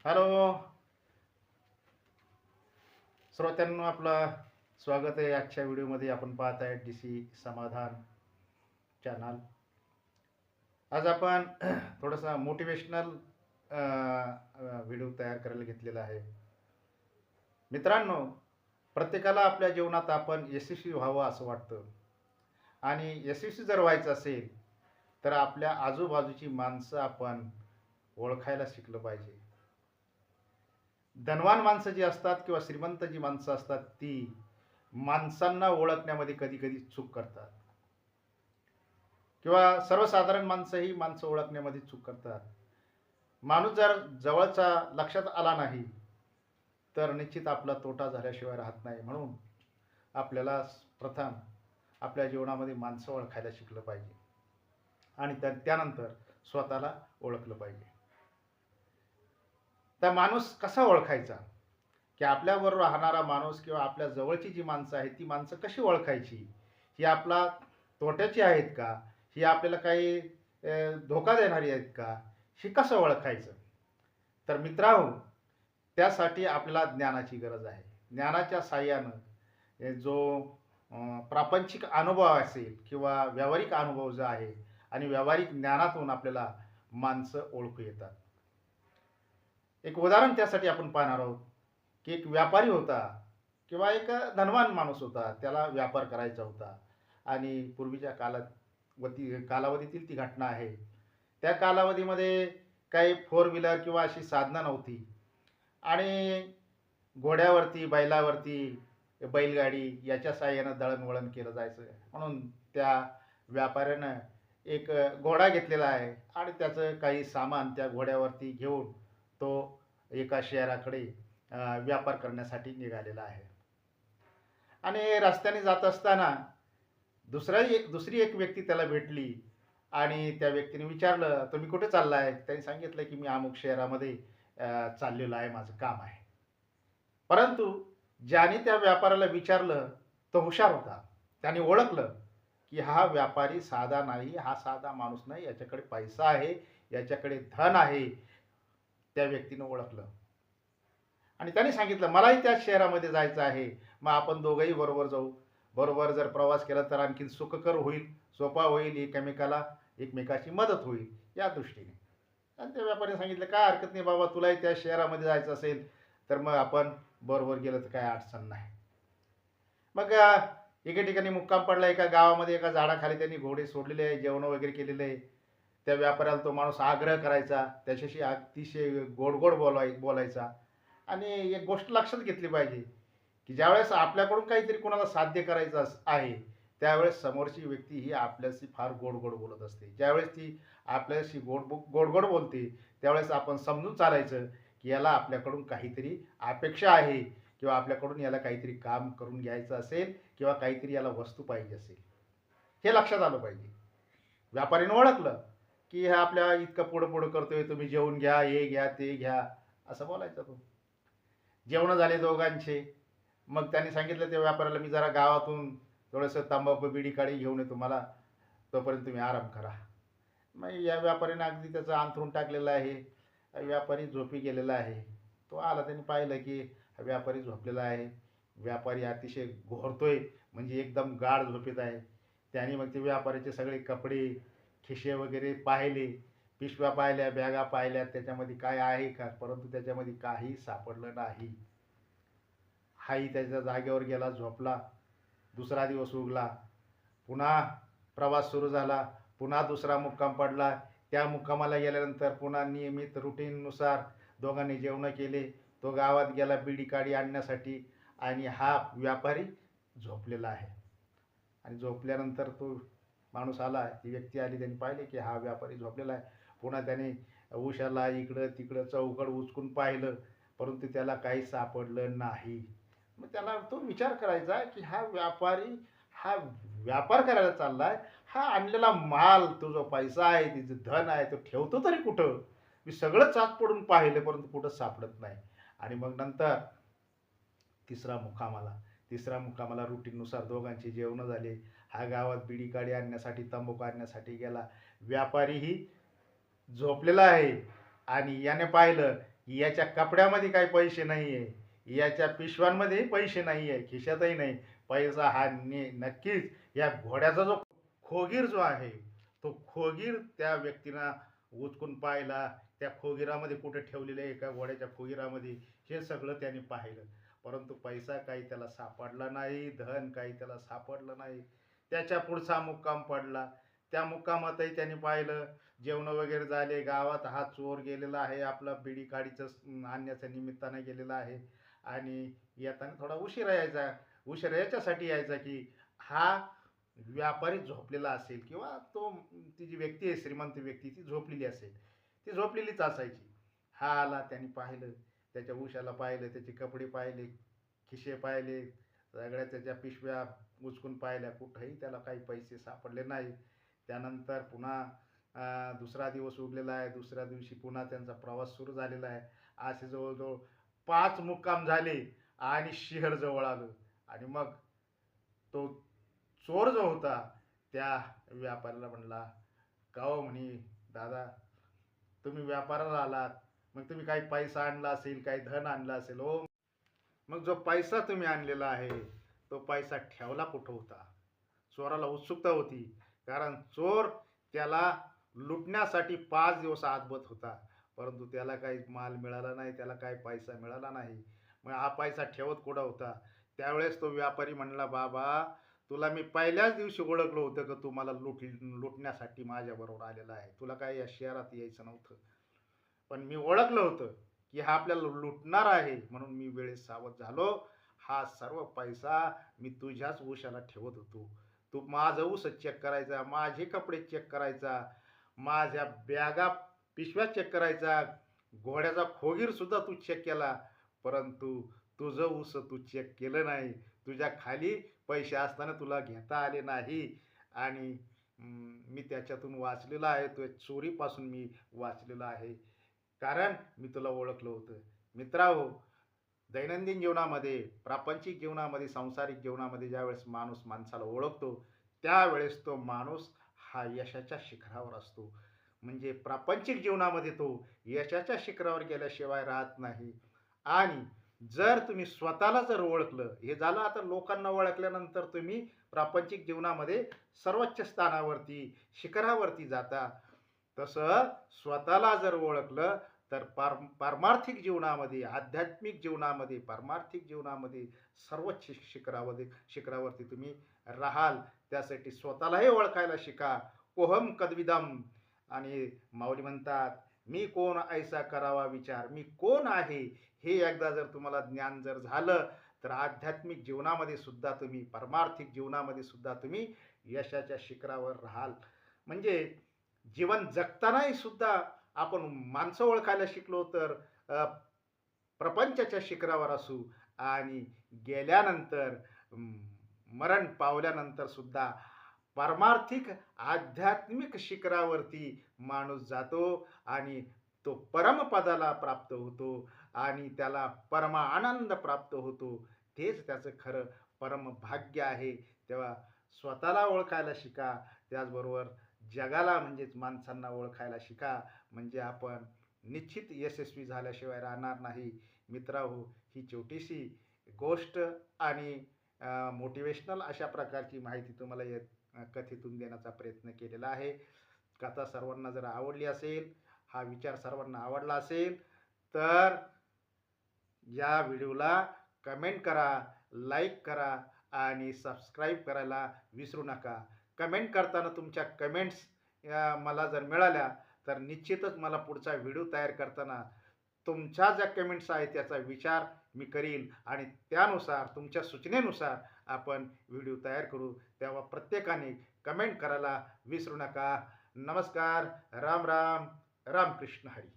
Hello श्रोत्यांनो, आपलं स्वागत आहे. आजच्या व्हिडिओमध्ये आपण पाहत आहे डी सी समाधान चॅनल. आज आपण थोडासा मोटिवेशनल व्हिडिओ तयार करायला घेतलेला आहे. मित्रांनो, प्रत्येकाला आपल्या जीवनात आपण यशस्वी व्हावं असं वाटतं, आणि यशस्वी जर व्हायचं असेल तर आपल्या आजूबाजूची माणसं आपण ओळखायला शिकलं पाहिजे. धनवान माणसं जी असतात किंवा श्रीमंत जी माणसं असतात ती माणसांना ओळखण्यामध्ये कधी कधी चूक करतात, किंवा सर्वसाधारण माणसं ही माणसं ओळखण्यामध्ये चूक करतात. माणूस जर जवळचा लक्षात आला नाही तर निश्चित आपला तोटा झाल्याशिवाय राहत नाही. म्हणून आपल्याला प्रथम आपल्या जीवनामध्ये माणसं ओळखायला शिकलं पाहिजे, आणि त्यानंतर स्वतःला ओळखलं पाहिजे. तर माणूस कसा ओळखायचा, की आपल्याबरोबर राहणारा माणूस किंवा आपल्या जवळची जी माणसं आहेत ती माणसं कशी ओळखायची? ही आपला तोट्याची आहेत का, ही आपल्याला काही धोका देणारी आहेत का, ही कसं ओळखायचं? तर मित्रांनो, त्यासाठी आपल्याला ज्ञानाची गरज आहे. ज्ञानाच्या साहाय्यानं जो प्रापंचिक अनुभव असेल किंवा व्यावहारिक अनुभव जो आहे, आणि व्यावहारिक ज्ञानातून आपल्याला माणसं ओळखू येतात. एक उदाहरण त्यासाठी आपण पाहणार आहोत, की एक व्यापारी होता किंवा एक धनवान माणूस होता. त्याला व्यापार करायचा होता, आणि पूर्वीच्या कालावधीतील ती घटना आहे. त्या कालावधीमध्ये काही फोर व्हीलर किंवा अशी साधनं नव्हती, आणि घोड्यावरती, बैलावरती, बैलगाडी याच्या साहाय्यानं दळणवळण केलं जायचं. म्हणून त्या व्यापाऱ्यानं एक घोडा घेतलेला आहे, आणि त्याचं काही सामान त्या घोड्यावरती घेऊन तो एका शहराकडे व्यापार करण्यासाठी निघालेला आहे. आणि रस्त्याने जात असताना दुसरी एक व्यक्ती त्याला भेटली, आणि त्या व्यक्तीने विचारलं, तुम्ही कुठे चाललाय? त्यांनी सांगितलं की मी अमुक शहरामध्ये चाललेलो आहे, माझं काम आहे. परंतु ज्याने त्या व्यापाऱ्याला विचारलं तो हुशार होता. त्याने ओळखलं की हा व्यापारी साधा नाही, हा साधा माणूस नाही, याच्याकडे पैसा आहे, याच्याकडे धन आहे. त्या व्यक्तीनं ओळखलं, आणि त्याने सांगितलं मलाही त्याच शहरामध्ये जायचं आहे, मग आपण दोघंही बरोबर जाऊ. बरोबर जर प्रवास केला तर आणखी सुखकर होईल, सोपा होईल, एकमेकाची मदत होईल या दृष्टीने. आणि त्या व्यापाऱ्याने सांगितलं काय हरकत नाही बाबा, तुलाही त्या शहरामध्ये जायचं असेल तर मग आपण बरोबर गेलं तर काय अडचण नाही. मग एके ठिकाणी मुक्काम पडला, एका गावामध्ये एका झाडाखाली त्यांनी घोडे सोडलेले आहे, जेवण वगैरे केलेले आहे. त्या व्यापाऱ्याला तो माणूस आग्रह करायचा, त्याच्याशी अतिशय गोड गोड बोलायचा. आणि एक गोष्ट लक्षात घेतली पाहिजे, की ज्यावेळेस आपल्याकडून काहीतरी कोणाला साध्य करायचं आहे, त्यावेळेस समोरची व्यक्ती ही आपल्याशी फार गोड गोड बोलत असते. ज्यावेळेस ती आपल्याशी गोड गोड बोलते, त्यावेळेस आपण समजून चालायचं की याला आपल्याकडून काहीतरी अपेक्षा आहे, किंवा आपल्याकडून याला काहीतरी काम करून घ्यायचं असेल, किंवा काहीतरी याला वस्तू पाहिजे असेल. हे लक्षात आलं पाहिजे. व्यापारीने ओळखलं की हा आपल्या इतकं पुढं पुढं करतोय, तुम्ही जेवून घ्या, हे घ्या, ते घ्या, असं बोलायचं तो. जेवण झाले दोघांचे. मग त्यांनी सांगितलं त्या व्यापाऱ्याला, मी जरा गावातून थोडंसं तंबाखू बिडी काढी घेऊन येतो, मला तोपर्यंत तुम्ही आराम करा. मग या व्यापाऱ्याने अगदी त्याचं अंथरूण टाकलेलं आहे. व्यापारी झोपी गेलेला आहे. तो आला, त्यांनी पाहिलं की हा व्यापारी झोपलेला आहे. व्यापारी अतिशय घोरतोय, म्हणजे एकदम गाढ झोपेत आहे. त्याने मग ते व्यापाऱ्याचे सगळे कपडे, खिसे वगैरे पाहिले, पिशव्या पाहिल्या, बॅगा पाहिल्या, त्याच्यामध्ये काय आहे का, परंतु त्याच्यामध्ये काही सापडलं नाही. हाही त्याच्या जागेवर गेला, झोपला. दुसरा दिवस उगला, पुन्हा प्रवास सुरू झाला. पुन्हा दुसरा मुक्काम पडला. त्या मुक्कामाला गेल्यानंतर पुन्हा नियमित रुटीननुसार दोघांनी जेवणं केले. तो गावात गेला बिडी काडी आणण्यासाठी, आणि हा व्यापारी झोपलेला आहे. आणि झोपल्यानंतर तो माणूस आला, ती व्यक्ती आली, त्यांनी पाहिले की हा व्यापारी झोपलेला आहे. पुन्हा त्याने उशाला इकडं तिकडं चौकड उचकून पाहिलं, परंतु त्याला काही सापडलं नाही. मग त्याला तो विचार करायचा की हा व्यापारी, हा व्यापार करायला चाललाय, हा आणलेला माल, तो जो पैसा आहे, तिचं धन आहे, तो ठेवतो तरी कुठं? मी सगळं चाक पडून पाहिलं, परंतु कुठं सापडत नाही. आणि मग नंतर तिसरा मुक्काम आला. तिसऱ्या मुक्कामाला रुटीननुसार दोघांची जेवणं झाली. हा गावात बिडी काडी आणण्यासाठी, तंबाखू आणण्यासाठी गेला. व्यापारीही झोपलेला आहे, आणि याने पाहिलं याच्या कपड्यामध्ये काही पैसे नाही आहे, याच्या पिशव्यांमध्येही पैसे नाही आहे, खिशातही नाही. पैसा हा नक्कीच या घोड्याचा जो खोगीर जो आहे, तो खोगीर त्या व्यक्तीनं उचकून पाहिला. त्या खोगिरामध्ये कुठे ठेवलेलं आहे एका घोड्याच्या खोगिरामध्ये, हे सगळं त्याने पाहिलं. परंतु पैसा काही त्याला सापडला नाही, धन काही त्याला सापडलं नाही. त्याच्या पुढचा मुक्काम पडला. त्या मुक्कामातही त्याने पाहिलं, जेवण वगैरे झाले. गावात हा चोर गेलेला आहे, आपला बिडी काडीचं आणण्याच्या निमित्ताने गेलेला आहे आणि येताना थोडा उशिरा यायचा. उशिरा याच्यासाठी यायचा की हा व्यापारी झोपलेला असेल किंवा तो ती जी व्यक्ती आहे, श्रीमंत व्यक्ती, ती झोपलेली असेल. ती झोपलेलीच असायची. हा आला, त्याने पाहिलं, त्याच्या उशाला पाहिलं, त्याचे कपडे पाहिले, खिसे पाहिले, सगळ्या त्याच्या पिशव्या उचकून पाहिल्या. कुठंही त्याला काही पैसे सापडले नाही. त्यानंतर पुन्हा दुसरा दिवस उरलेला आहे. दुसऱ्या दिवशी पुन्हा त्यांचा प्रवास सुरू झालेला आहे. असे जवळजवळ 5 मुक्काम झाले आणि शहर जवळ आलं. आणि मग तो चोर जो होता त्या व्यापाऱ्याला म्हणला, "का हो," म्हणे, "दादा, तुम्ही व्यापाराला आलात, मग तुम्ही काही पैसा आणला असेल, काही धन आणलं असेल." "हो." "मग जो पैसा तुम्ही आणलेला आहे, तो पैसा ठेवला कुठं होता?" चोराला उत्सुकता होती, कारण चोर त्याला लुटण्यासाठी 5 दिवस आतबत होता, परंतु त्याला काही माल मिळाला नाही, त्याला काही पैसा मिळाला नाही. मग हा पैसा ठेवत कुठं होता? त्यावेळेस तो व्यापारी म्हणला, "बाबा, तुला मी पहिल्याच दिवशी ओळखलं होतं की तू मला लुटण्यासाठी माझ्याबरोबर आलेला आहे. तुला काही या शहरात यायचं नव्हतं. पण मी ओळखलं होतं की हा आपल्याला लुटणार आहे, म्हणून मी वेळेस सावध झालो. हा सर्व पैसा मी तुझ्याच उशाला ठेवत होतो. तू माझं ऊस चेक करायचा, माझे कपडे चेक करायचा, माझ्या बॅगा पिशव्या चेक करायचा, घोड्याचा खोगीर सुद्धा तू चेक केला, परंतु तुझं ऊस तू चेक केलं नाही. तुझ्या खाली पैसे असताना तुला घेता आले नाही आणि मी त्याच्यातून वाचलेला आहे. तो चोरीपासून मी वाचलेला आहे, कारण मी तुला ओळखलं होतं." मित्रांनो, दैनंदिन जीवनामध्ये, प्रापंचिक जीवनामध्ये, सांसारिक जीवनामध्ये ज्यावेळेस माणूस माणसाला ओळखतो, त्यावेळेस तो माणूस हा यशाच्या शिखरावर असतो. म्हणजे प्रापंचिक जीवनामध्ये तो यशाच्या शिखरावर गेल्याशिवाय राहत नाही. आणि जर तुम्ही स्वतःला जर ओळखलं, हे झालं आता लोकांना ओळखल्यानंतर तुम्ही प्रापंचिक जीवनामध्ये सर्वोच्च स्थानावरती, शिखरावरती जाता. तसं स्वतःला जर ओळखलं तर पारमार्थिक जीवनामध्ये, आध्यात्मिक जीवनामध्ये, पारमार्थिक जीवनामध्ये सर्वोच्च शिखरावरती तुम्ही राहाल. त्यासाठी स्वतःलाही ओळखायला शिका. कोहम कदविदम. आणि माऊली म्हणतात, "मी कोण ऐसा करावा विचार." मी कोण आहे हे एकदा जर तुम्हाला ज्ञान जर झालं, तर आध्यात्मिक जीवनामध्ये सुद्धा तुम्ही, पारमार्थिक जीवनामध्ये सुद्धा तुम्ही यशाच्या शिखरावर राहाल. म्हणजे जीवन जगतानाही सुद्धा आपण माणसं ओळखायला शिकलो तर अ, प्रपंचाच्या शिखरावर असू आणि गेल्यानंतर अं, मरण पावल्यानंतर सुद्धा पारमार्थिक आध्यात्मिक शिखरावरती माणूस जातो आणि तो परमपदाला प्राप्त होतो आणि त्याला परम आनंद प्राप्त होतो. तेच त्याचं खरं परमभाग्य आहे. तेव्हा स्वतःला ओळखायला शिका, त्याचबरोबर जगाला म्हणजेच माणसांना ओळखायला शिका. म्हणजे आपण निश्चित यशस्वी झाल्याशिवाय राहणार नाही. मित्रांनो, ही छोटीशी गोष्ट आणि मोटिवेशनल अशा प्रकारची माहिती तुम्हाला कथेतून देण्याचा प्रयत्न केलेला आहे. कथा सर्वांना जर आवडली असेल, हा विचार सर्वांना आवडला असेल, तर या व्हिडिओला कमेंट करा, लाईक करा आणि सबस्क्राईब करायला विसरू नका. कमेंट करताना तुमच्या कमेंट्स मला जर मिळाल्या, तर निश्चितच मला पुढचा व्हिडिओ तयार करताना तुमच्या ज्या कमेंट्स आहेत त्याचा विचार मी करीन आणि त्यानुसार, तुमच्या सूचनेनुसार आपण व्हिडिओ तयार करू. तेव्हा प्रत्येकाने कमेंट करायला विसरू नका. नमस्कार. राम राम. रामकृष्ण हरी.